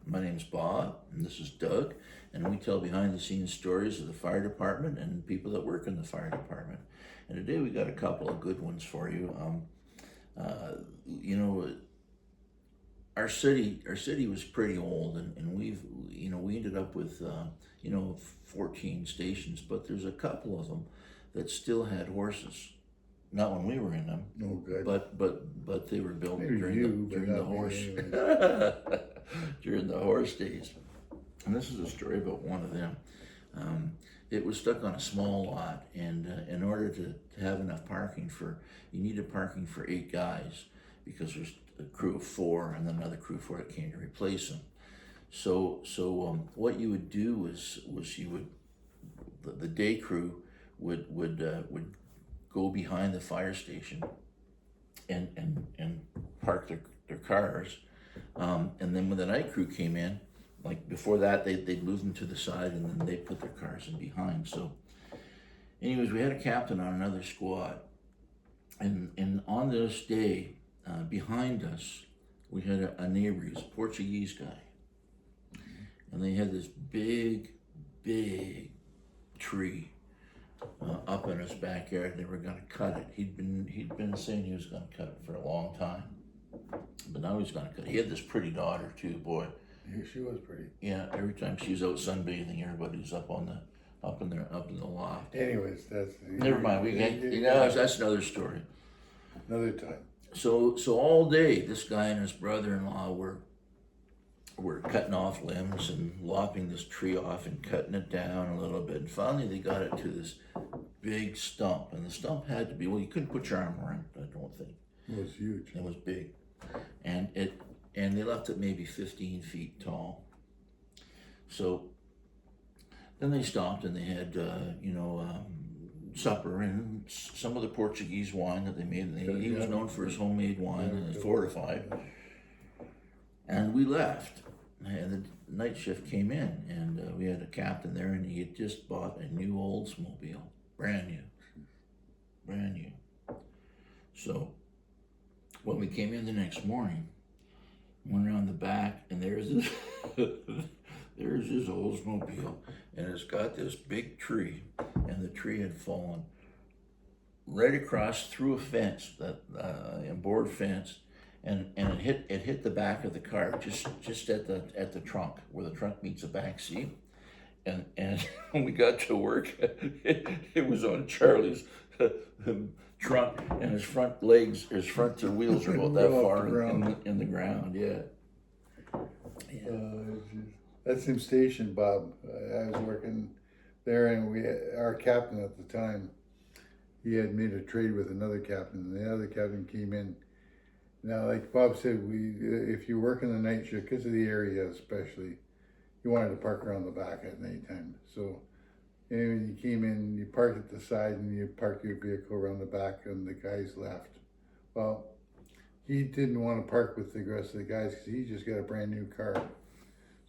My name's Bob, and this is Doug, and we tell behind-the-scenes stories of the fire department and people that work in the fire department. And today we got a couple of good ones for you. You know, our city was pretty old, and we ended up with 14 stations, but there's a couple of them that still had horses. Not when we were in them. Oh, good. But they were built Maybe during the horse during the horse days. And this is a story about one of them. It was stuck on a small lot, and in order to have enough parking you needed parking for 8 guys, because there's a crew of 4 and then another crew of 4 that came to replace them. So what you would do was the day crew would go behind the fire station and park their cars, and then when the night crew came in, like before that, they'd move them to the side, and then they'd put their cars in behind. So anyways, we had a captain on another squad, and on this day, behind us, we had a neighbor. He was a Portuguese guy, and they had this big tree up in his backyard. They were going to cut it. He'd been saying he was going to cut it for a long time, but now he's going to cut it. He had this pretty daughter too, boy. Yeah, she was pretty. Yeah, every time she was out sunbathing, everybody's up in the loft. Anyways, that's Never mind. That's another story. Another time. So all day, this guy and his brother-in-law were cutting off limbs and lopping this tree off and cutting it down a little bit. And finally, they got it to this big stump, and the stump had to be, well, you couldn't put your arm around it, I don't think. It was huge. It was big, and they left it maybe 15 feet tall. So then they stopped, and they had supper and some of the Portuguese wine that they made. And he was known for his homemade wine and his fortified. And we left, and the night shift came in, and we had a captain there, and he had just bought a new Oldsmobile, brand new. So when we came in the next morning, went around the back, and there's this Oldsmobile, and it's got this big tree, and the tree had fallen right across through a fence, a board fence. And it hit the back of the car, just at the trunk, where the trunk meets the back seat. And when we got to work, it was on Charlie's trunk, and his front two wheels are about that far in the ground. Yeah. That same station, Bob. I was working there, and our captain at the time, he had made a trade with another captain, and the other captain came in. Now, like Bob said, if you work in the night shift, because of the area especially, you wanted to park around the back at nighttime. So anyway, you came in, you parked at the side, and you parked your vehicle around the back on the guy's left. Well, he didn't want to park with the rest of the guys because he just got a brand new car.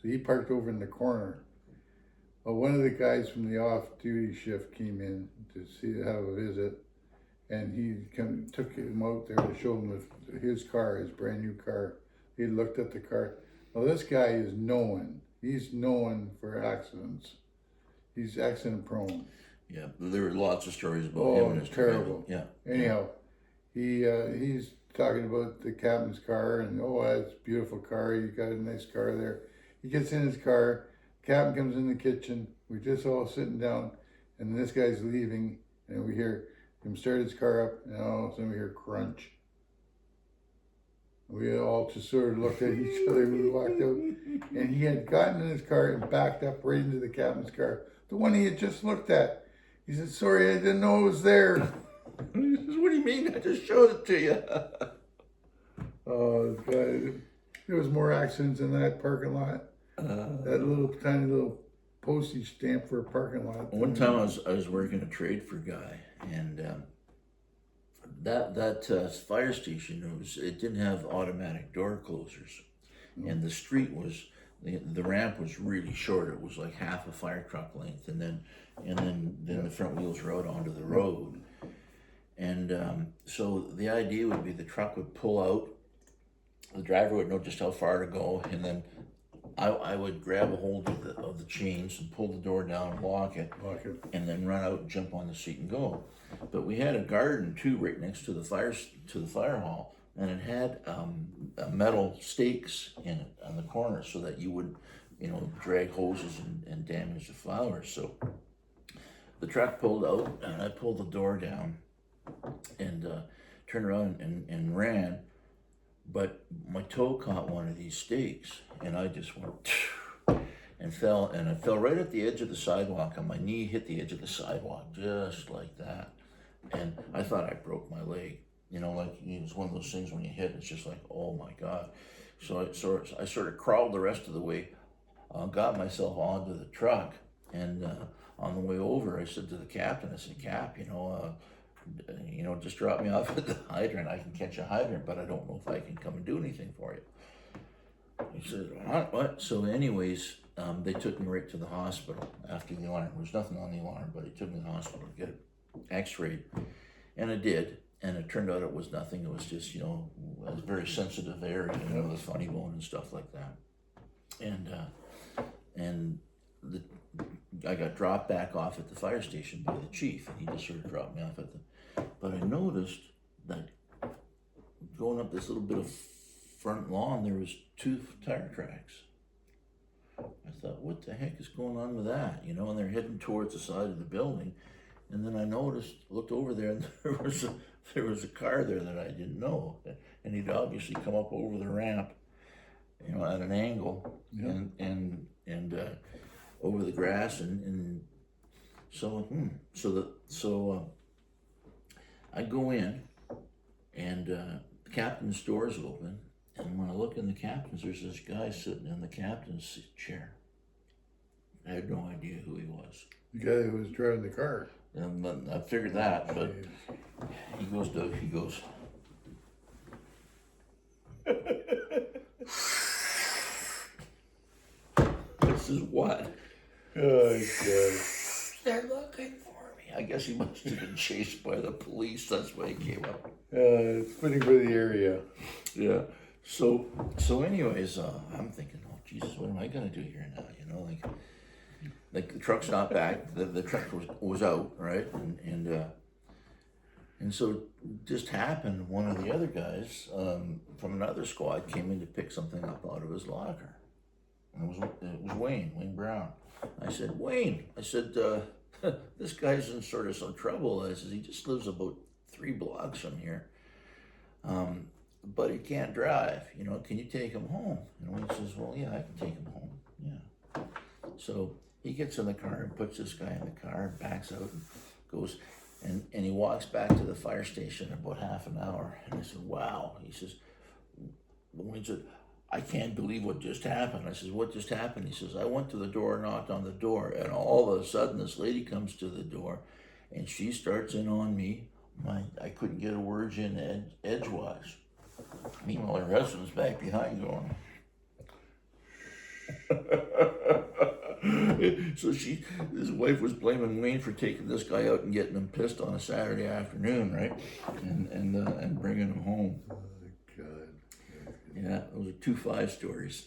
So he parked over in the corner. Well, one of the guys from the off-duty shift came in to have a visit, and he took him out there to show him his car, his brand new car. He looked at the car. Well, this guy is known. He's known for accidents. He's accident prone. Yeah, there were lots of stories about him and his terrible. Yeah. Anyhow, he's talking about the captain's car, and that's a beautiful car. You got a nice car there. He gets in his car. Captain comes in the kitchen. We're just all sitting down, and this guy's leaving, and we hear him start his car up, and all of a sudden we hear crunch. We all just sort of looked at each other. We walked out, and he had gotten in his car and backed up right into the captain's car, the one he had just looked at. He said, "Sorry, I didn't know it was there." He says, "What do you mean? I just showed it to you." Oh, God. There was more accidents in that parking lot. That tiny little postage stamp for a parking lot. One time I was working a trade for a guy, and that fire station, it didn't have automatic door closers, and the street was the ramp was really short. It was like half a fire truck length, and then the front wheels were out onto the road, and so the idea would be the truck would pull out, the driver would know just how far to go, and then I would grab a hold of the chains and pull the door down, lock it, and then run out and jump on the seat and go. But we had a garden too right next to the fire hall, and it had metal stakes in it on the corner so that you would, drag hoses and damage the flowers. So the truck pulled out, and I pulled the door down and turned around and ran. But my toe caught one of these stakes, and I just went and fell, and I fell right at the edge of the sidewalk, and my knee hit the edge of the sidewalk, just like that. And I thought I broke my leg. It's one of those things when you hit, it's just like, oh my God. So I sort of crawled the rest of the way, got myself onto the truck, and on the way over, I said to the captain, I said, Cap, just drop me off at the hydrant. I can catch a hydrant, but I don't know if I can come and do anything for you. He said, what? So anyways, they took me right to the hospital after the alarm. There was nothing on the alarm, but they took me to the hospital to get it x-rayed. And I did, and it turned out it was nothing. It was just, a very sensitive area, the funny bone and stuff like that. And I got dropped back off at the fire station by the chief, and he just sort of dropped me off at the. But I noticed that going up this little bit of front lawn, there was 2 tire tracks. I thought, what the heck is going on with that? And they're heading towards the side of the building. And then I looked over there, and there was a car there that I didn't know, and he'd obviously come up over the ramp, at an angle, and over the grass, and so I go in, and the captain's door is open, and when I look in the captain's, there's this guy sitting in the captain's chair. I had no idea who he was. The guy who was driving the car. And I figured that, but he goes, this is what? Oh, God. They're looking for me. I guess he must have been chased by the police. That's why he came up. It's fitting for the area. Yeah. So anyways, I'm thinking, oh, Jesus, what am I going to do here now? Like the truck's not back. The truck was out, right? And so it just happened. One of the other guys from another squad came in to pick something up out of his locker. And it was Wayne Brown. I said, Wayne, this guy's in sort of some trouble. I said, he just lives about 3 blocks from here. But he can't drive. Can you take him home? And Wayne says, well, yeah, I can take him home. Yeah. So he gets in the car and puts this guy in the car and backs out and goes, and he walks back to the fire station in about half an hour. And I said, wow. He says, Wayne said, I can't believe what just happened. I says, what just happened? He says, I went to the door, knocked on the door, and all of a sudden this lady comes to the door, and she starts in on me. I couldn't get a word in edgewise. Meanwhile, her husband's back behind going. So his wife was blaming Wayne for taking this guy out and getting him pissed on a Saturday afternoon, right? And bringing him home. Oh, God. Yeah, those are 2 5 stories.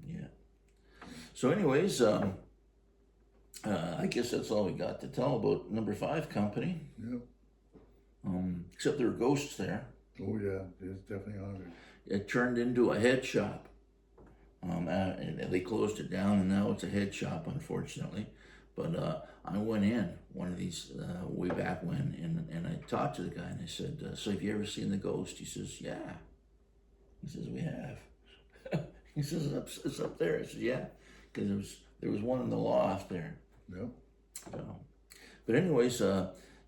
Yeah. So anyways, I guess that's all we got to tell about number 5 company. Yep. Except there were ghosts there. Oh, yeah. It's definitely haunted. It turned into a head shop. And they closed it down, and now it's a head shop, unfortunately. But I went in one of these way back when, and I talked to the guy, and I said, so have you ever seen the ghost? He says, yeah. He says, we have. He says, it's up there. I said, yeah, because there was one in the loft there. Yep. So, but anyways,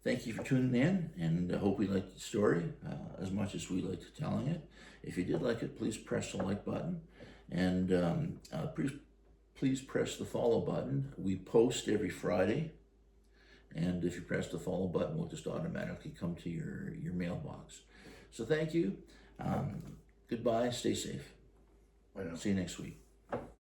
thank you for tuning in, and I hope you liked the story as much as we liked telling it. If you did like it, please press the like button. And please press the follow button. We post every Friday, and if you press the follow button, we'll just automatically come to your mailbox. So thank you. Goodbye. Stay safe. Bye now. See you next week.